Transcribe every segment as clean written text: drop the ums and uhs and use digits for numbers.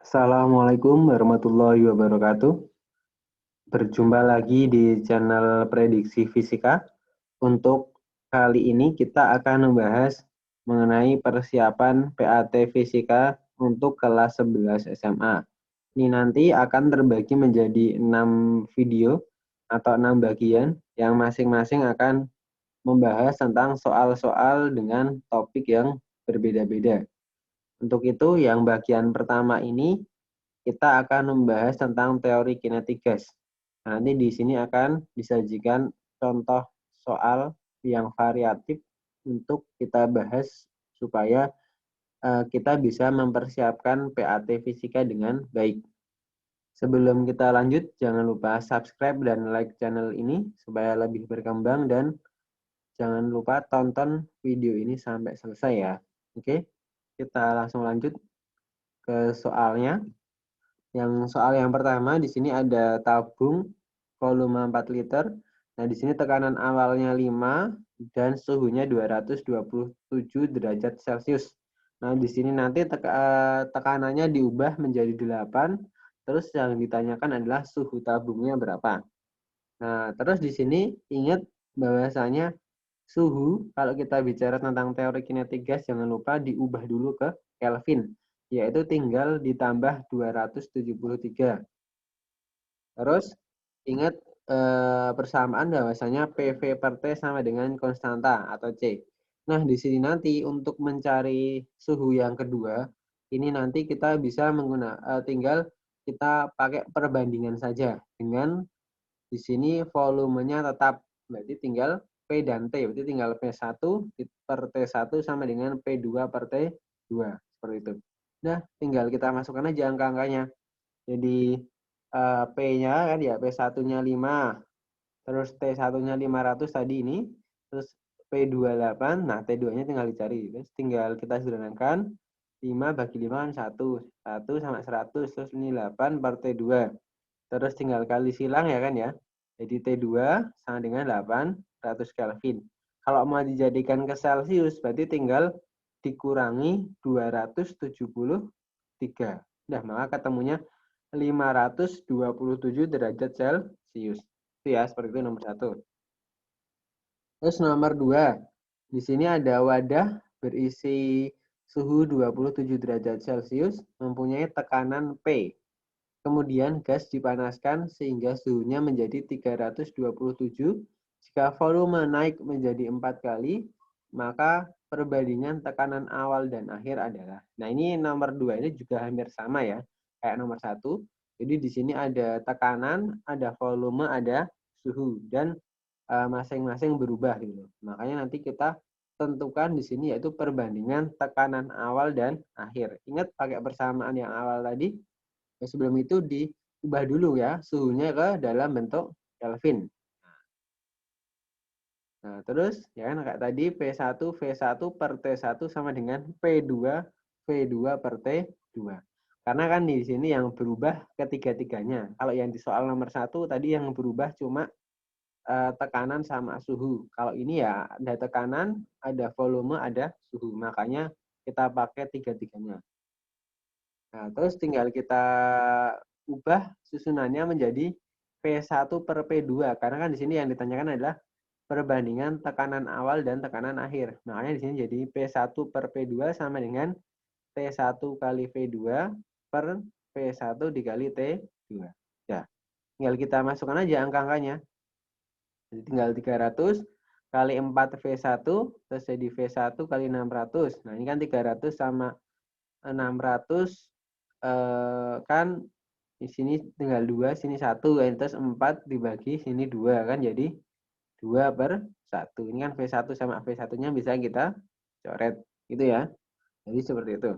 Assalamualaikum warahmatullahi wabarakatuh. Berjumpa lagi di channel Prediksi Fisika. Untuk kali ini kita akan membahas mengenai persiapan PAT Fisika untuk kelas 11 SMA. Ini nanti akan terbagi menjadi 6 video atau 6 bagian yang masing-masing akan membahas tentang soal-soal dengan topik yang berbeda-beda. Untuk itu, yang bagian pertama ini kita akan membahas tentang teori kinetik gas. Nanti di sini akan disajikan contoh soal yang variatif untuk kita bahas supaya kita bisa mempersiapkan PAT Fisika dengan baik. Sebelum kita lanjut, jangan lupa subscribe dan like channel ini supaya lebih berkembang dan jangan lupa tonton video ini sampai selesai ya. Oke, kita langsung lanjut ke soalnya. Yang soal yang pertama di sini ada tabung volume 4 liter. Nah, di sini tekanan awalnya 5 dan suhunya 227 derajat Celcius. Nah, di sini nanti tekanannya diubah menjadi 8. Terus yang ditanyakan adalah suhu tabungnya berapa. Nah, terus di sini ingat bahwasanya suhu, kalau kita bicara tentang teori kinetik gas, jangan lupa diubah dulu ke Kelvin, yaitu tinggal ditambah 273. Terus ingat persamaan bahwasanya PV per T sama dengan konstanta atau C. Nah, di sini nanti untuk mencari suhu yang kedua, ini nanti kita bisa menggunakan tinggal kita pakai perbandingan saja dengan di sini volumenya tetap, berarti tinggal P dan T, berarti tinggal P1 per T1 sama dengan P2 per T2, seperti itu. Nah, tinggal kita masukkan aja angka-angkanya. Jadi P-nya kan ya, P1-nya 5, terus T1-nya 500 tadi ini, terus P28, nah T2-nya tinggal dicari. Terus tinggal kita sederhanakan, 5 bagi 5 kan 1, 1 sama 100, terus ini 8 per T2. Terus tinggal kali silang ya kan ya. Jadi T2 sama dengan 800 Kelvin. Kalau mau dijadikan ke Celcius, berarti tinggal dikurangi 273. Nah, maka ketemunya 527 derajat Celcius. Itu ya, seperti itu nomor 1. Terus nomor 2, di sini ada wadah berisi suhu 27 derajat Celcius mempunyai tekanan P. Kemudian gas dipanaskan sehingga suhunya menjadi 327. Jika volume naik menjadi 4 kali, maka perbandingan tekanan awal dan akhir adalah. Nah, ini nomor 2 ini juga hampir sama ya, kayak nomor 1. Jadi di sini ada tekanan, ada volume, ada suhu, dan masing-masing berubah gitu. Makanya nanti kita tentukan di sini yaitu perbandingan tekanan awal dan akhir. Ingat pakai persamaan yang awal tadi. Sebelum itu diubah dulu ya suhunya ke dalam bentuk Kelvin. Nah, terus ya kan kayak tadi P1 V1 per T1 sama dengan P2 V2 per T2. Karena kan di sini yang berubah ketiga-tiganya. Kalau yang di soal nomor 1 tadi yang berubah cuma tekanan sama suhu. Kalau ini ya ada tekanan, ada volume, ada suhu. Makanya kita pakai tiga-tiganya. Nah, terus tinggal kita ubah susunannya menjadi P1 per P2 karena kan di sini yang ditanyakan adalah perbandingan tekanan awal dan tekanan akhir. Makanya di sini jadi P1 per P2 sama dengan T1 kali V2 per P1 dikali T2. Ya, tinggal kita masukkan aja angka-angkanya. Jadi tinggal 300 kali 4 V1 terus jadi V1 kali 600. Nah, ini kan 300 sama 600 kan di sini tinggal 2, sini 1, terus 4 dibagi sini 2 kan jadi 2 per 1. Ini kan V1 sama V1-nya bisa kita coret gitu ya. Jadi seperti itu.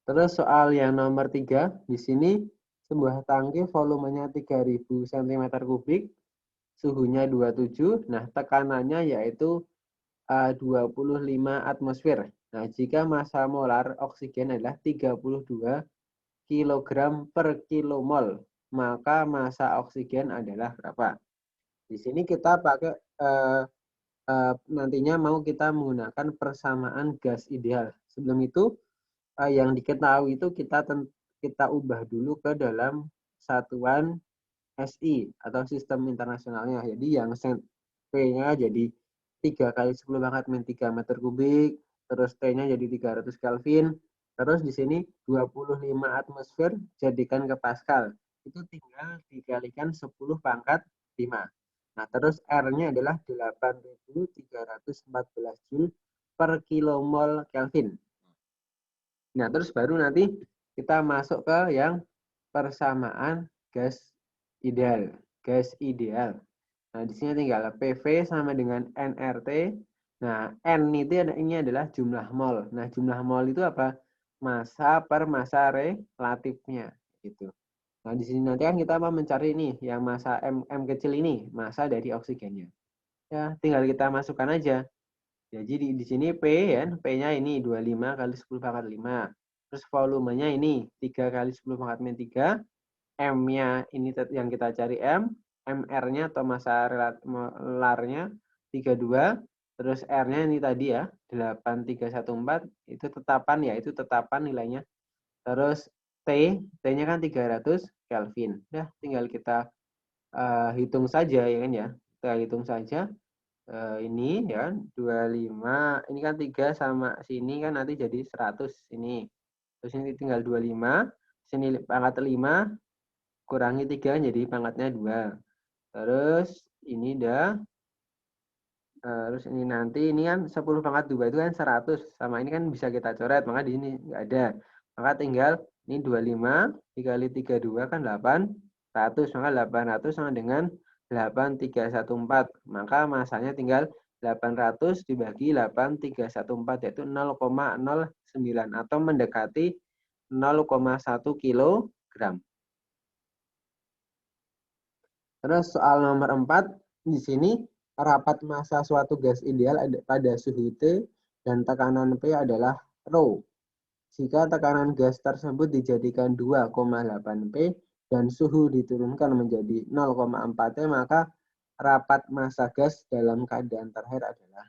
Terus soal yang nomor 3, di sini sebuah tangki volumenya 3000 cm3, suhunya 27, nah tekanannya yaitu 25 atmosfer. Nah, jika massa molar oksigen adalah 32 kg per kilomol, maka massa oksigen adalah berapa? Di sini kita pakai nantinya mau kita menggunakan persamaan gas ideal. Sebelum itu yang diketahui itu kita ubah dulu ke dalam satuan SI atau sistem internasionalnya. Jadi yang P-nya jadi 3 kali 10 pangkat min 3 meter kubik, terus T-nya jadi 300 Kelvin, terus di sini 25 atmosfer jadikan ke Pascal. Itu tinggal dikalikan 10 pangkat 5. Nah, terus R-nya adalah 8.314 Joule per kilomol Kelvin. Nah, terus baru nanti kita masuk ke yang persamaan gas ideal. Gas ideal. Nah, di sini tinggal PV sama dengan nRT. Nah, N itu ini adalah jumlah mol. Nah, jumlah mol itu apa? Massa per massa relatifnya gitu. Nah, di sini nanti kan kita mau mencari ini yang massa M kecil ini, massa dari oksigennya. Ya, tinggal kita masukkan aja. Jadi di sini P ya, P-nya ini 25 kali 10 pangkat 5. Terus volumenya ini 3 kali 10 pangkat min 3. M-nya ini yang kita cari M. MR-nya atau massa molarnya 32. Terus R-nya ini tadi ya, 8314. Itu tetapan ya, itu tetapan nilainya. Terus T-nya kan 300 Kelvin. Nah, tinggal kita hitung saja ya kan ya. Kita hitung saja. Ini ya 25 ini kan 3 sama sini kan nanti jadi 100 ini, terus ini tinggal 25, sini pangkat 5 kurangi 3 jadi pangkatnya 2, terus ini udah terus ini nanti ini kan 10 pangkat 2 itu kan 100, sama ini kan bisa kita coret, maka di sini nggak ada, maka tinggal ini 25 dikali 32 kan 800, maka 800 sama dengan 8314, maka masanya tinggal 800 dibagi 8314 yaitu 0,09 atau mendekati 0,1 kilogram. Terus soal nomor 4 di sini rapat massa suatu gas ideal pada suhu T dan tekanan P adalah rho. Jika tekanan gas tersebut dijadikan 2,8 P dan suhu diturunkan menjadi 0,4 T, maka rapat massa gas dalam keadaan terakhir adalah.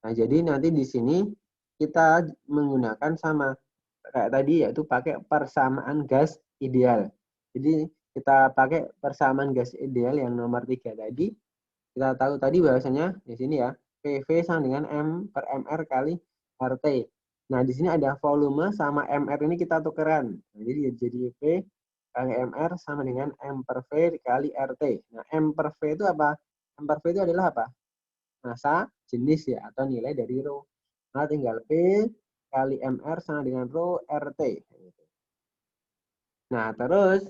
Nah, jadi nanti di sini kita menggunakan sama kayak tadi, yaitu pakai persamaan gas ideal. Jadi kita pakai persamaan gas ideal yang nomor 3 tadi. Kita tahu tadi bahwasanya di sini ya, PV sama dengan M per MR kali RT. Nah, di sini ada volume sama MR ini kita tukeran. Nah, jadi V kali MR sama dengan M per V kali RT. Nah, M per V itu apa? M per V itu adalah apa? Massa jenis ya, atau nilai dari rho. Nah, tinggal P kali MR sama dengan rho RT. Nah, terus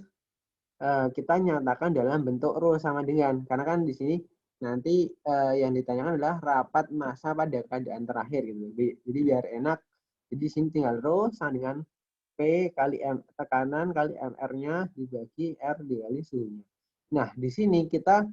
kita nyatakan dalam bentuk rho sama dengan, karena kan di sini nanti yang ditanyakan adalah rapat massa pada keadaan terakhir gitu. Jadi biar enak, jadi di sini tinggal rho sama dengan P kali M tekanan kali MR-nya dibagi R dikali suhunya. Nah, di sini kita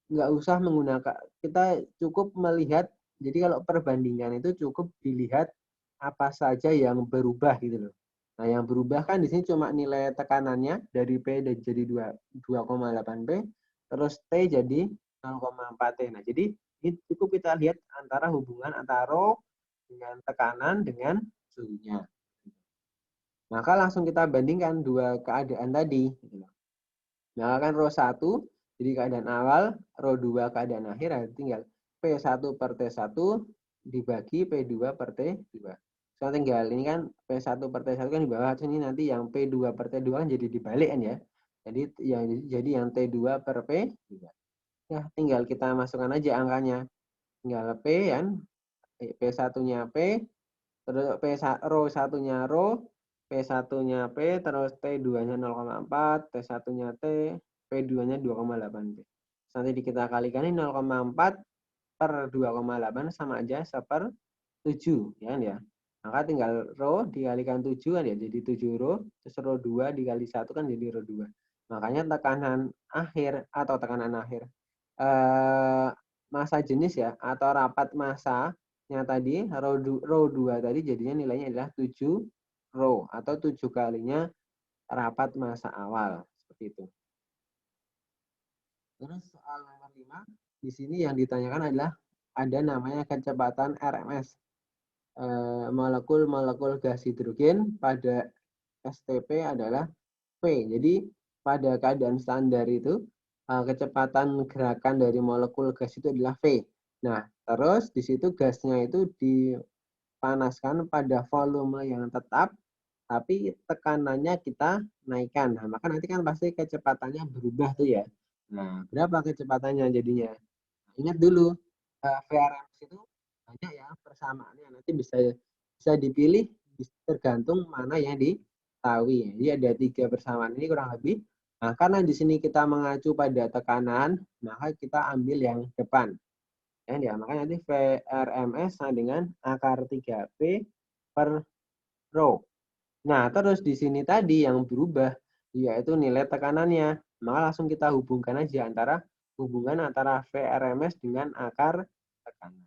nggak usah menggunakan, kita cukup melihat, jadi kalau perbandingan itu cukup dilihat apa saja yang berubah gitu loh. Nah, yang berubah kan di sini cuma nilai tekanannya dari P jadi 2,8 P, terus T jadi 0,4 T. Nah, jadi ini cukup kita lihat antara hubungan antara rho dengan tekanan dengan suhunya. Maka langsung kita bandingkan dua keadaan tadi. Nah, kan rho 1 jadi keadaan awal, rho 2 keadaan akhir, tinggal P1 per T1 dibagi P2 per T2. So, tinggal ini kan P1 per T1 kan di bawah sini, nanti yang P2 per T2 kan jadi dibalik kan ya. Jadi yang T2 per P2. Ya, tinggal kita masukkan aja angkanya. Tinggal P kan, P1-nya P, terus rho 1-nya rho, P1-nya P, terus T2-nya 0,4, T1-nya T, P2-nya 2,8 P. Nanti kita kalikan ini 0,4 per 2,8 sama aja 1/7 ya kan ya. Maka tinggal rho dikalikan 7 kan ya, jadi 7 rho, terus rho 2 dikali 1 kan jadi rho 2. Makanya tekanan akhir atau tekanan akhir massa jenis ya, atau rapat massanya tadi rho 2 tadi jadinya nilainya adalah 7 rho atau 7 kalinya rapat massa awal, seperti itu. Terus soal nomor 5, di sini yang ditanyakan adalah ada namanya kecepatan RMS. molekul-molekul gas hidrogen pada STP adalah V. Jadi pada keadaan standar itu kecepatan gerakan dari molekul gas itu adalah V. Nah, terus di situ gasnya itu dipanaskan pada volume yang tetap, tapi tekanannya kita naikkan. Nah, maka nanti kan pasti kecepatannya berubah tuh ya. Nah, berapa kecepatannya jadinya? Ingat dulu, VRMS itu banyak ya persamaannya. Nanti bisa dipilih tergantung mana yang diketahui. Jadi ada 3 persamaan ini kurang lebih. Nah, karena di sini kita mengacu pada tekanan, maka kita ambil yang depan. Ya, makanya nanti VRMS sama dengan akar 3P per rho. Nah, terus di sini tadi yang berubah yaitu nilai tekanannya. Maka langsung kita hubungkan aja hubungan antara VRMS dengan akar tekanan.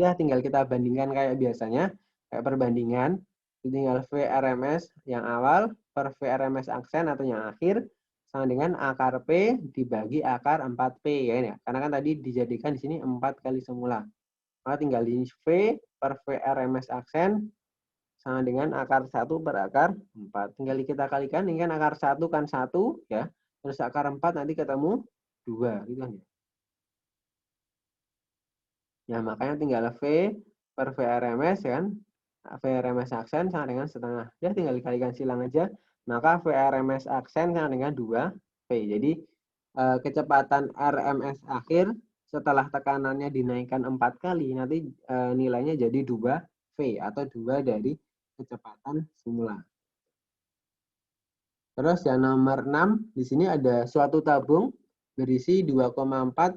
Ya, tinggal kita bandingkan kayak biasanya, kayak perbandingan. Tinggal VRMS yang awal per VRMS aksen atau yang akhir sama dengan akar P dibagi akar 4P ya. Karena kan tadi dijadikan di sini 4 kali semula. Maka tinggal di V per VRMS aksen sama dengan akar 1 per akar 4. Tinggal kita kalikan, ini kan akar 1 kan 1 ya. Terus akar 4 nanti ketemu 2 gitu kan ya. Ya, makanya tinggal V per VRMS kan. VRMS aksen sama dengan setengah. Ya, tinggal dikalikan silang aja. Maka VRMS aksen sama dengan 2V. Jadi kecepatan RMS akhir setelah tekanannya dinaikkan 4 kali, nanti nilainya jadi 2V atau 2 dari kecepatan semula. Terus yang nomor 6, di sini ada suatu tabung berisi 2,4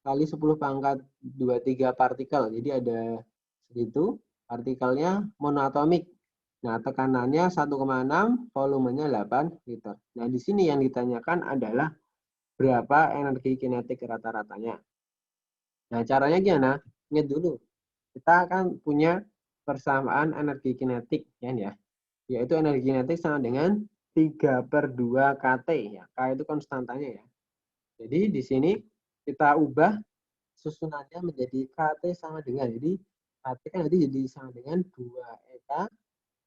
kali 10 pangkat 23 partikel. Jadi ada segitu, partikelnya monoatomik. Nah, tekanannya 1,6, volumenya 8 liter. Nah, di sini yang ditanyakan adalah berapa energi kinetik rata-ratanya. Nah, caranya gimana? Ingat dulu, kita akan punya persamaan energi kinetik ya, yaitu energi kinetik sama dengan 3/2 kT ya. K itu konstantanya ya. Jadi di sini kita ubah susunannya menjadi KT sama dengan, jadi KT kan nanti jadi sama dengan 2EK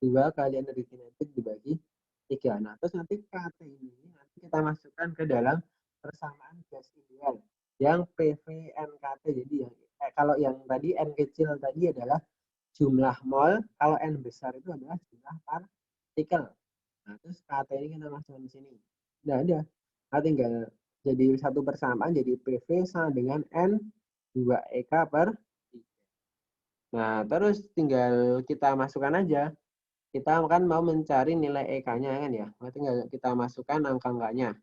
2 kali energi kinetik dibagi 3. Nah, terus nanti KT ini nanti kita masukkan ke dalam persamaan gas ideal yang PVNKT. Jadi kalau yang tadi N kecil tadi adalah jumlah mol, kalau N besar itu adalah jumlah partikel. Nah, terus KT ini kita masukkan di sini. Nah, ada. Nah, tinggal jadi satu persamaan, jadi PV sama dengan N 2EK per 3. Nah, terus tinggal kita masukkan aja. Kita kan mau mencari nilai EK-nya kan ya. Nah, tinggal kita masukkan angka-angkanya.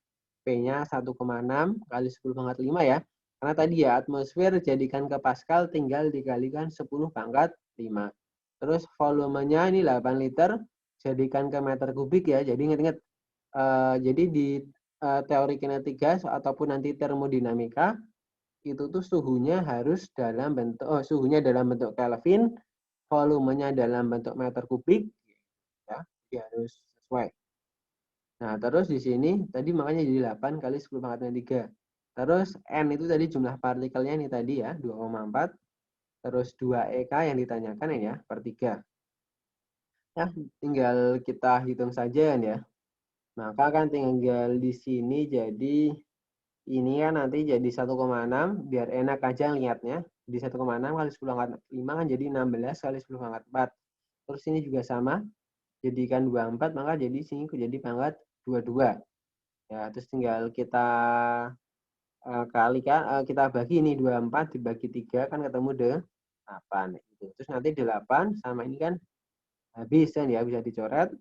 P-nya 1,6 kali 10 pangkat 5 ya. Karena tadi ya atmosfer jadikan ke Pascal tinggal dikalikan 10 pangkat 5. Terus volumenya ini 8 liter jadikan ke meter kubik ya. Jadi ingat-ingat. Jadi di teori kinetik gas ataupun nanti termodinamika itu tuh suhunya harus dalam bentuk suhunya dalam bentuk Kelvin, volumenya dalam bentuk meter kubik ya. Dia harus sesuai. Nah, terus di sini tadi makanya jadi 8 kali 10 pangkat 3. Terus N itu tadi jumlah partikelnya ini tadi ya, 2,4. Terus 2EK yang ditanyakan ya, per 3. Ya, tinggal kita hitung saja ya. Maka kan tinggal di sini jadi ini kan nanti jadi 1,6 biar enak aja lihatnya. Di 1,6 kali 10 pangkat 5 kan jadi 16 kali 10 pangkat 4. Terus ini juga sama. Jadikan 24 maka jadi sini jadi pangkat 22. Ya, terus tinggal kita kalikan kita bagi ini 24 dibagi 3 kan ketemu 8 gitu. Terus nanti 8 sama ini kan habis kan ya, bisa dicoret.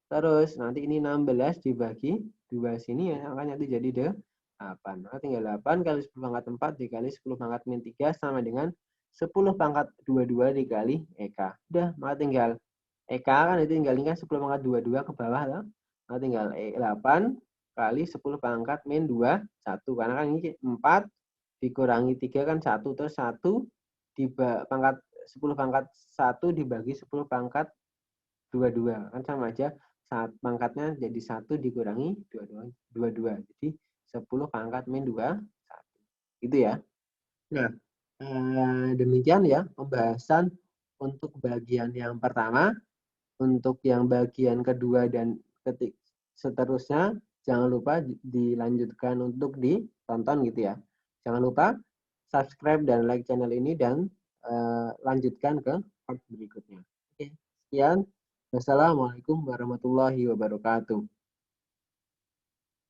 Terus nanti ini 16 dibagi 2 sini ya, makanya nanti jadi 8. Maka tinggal 8 kali 10 pangkat 4 dikali 10 pangkat min 3 sama dengan 10 pangkat 22 dikali EK. Udah, maka tinggal EK kan itu tinggal ini kan 10 pangkat 22 ke bawah loh. Maka tinggal 8 kali 10 pangkat min 2, 1. Karena kan ini 4 dikurangi 3 kan 1. Terus 1 pangkat 10 pangkat 1 dibagi 10 pangkat 22. Kan sama aja. Pangkatnya jadi 1 dikurangi 22. Jadi 10 pangkat min 2, 1. Gitu ya. Nah, demikian ya pembahasan untuk bagian yang pertama. Untuk yang bagian kedua dan seterusnya, jangan lupa dilanjutkan untuk ditonton gitu ya. Jangan lupa subscribe dan like channel ini dan lanjutkan ke part berikutnya. Oke, sekian. Wassalamualaikum warahmatullahi wabarakatuh.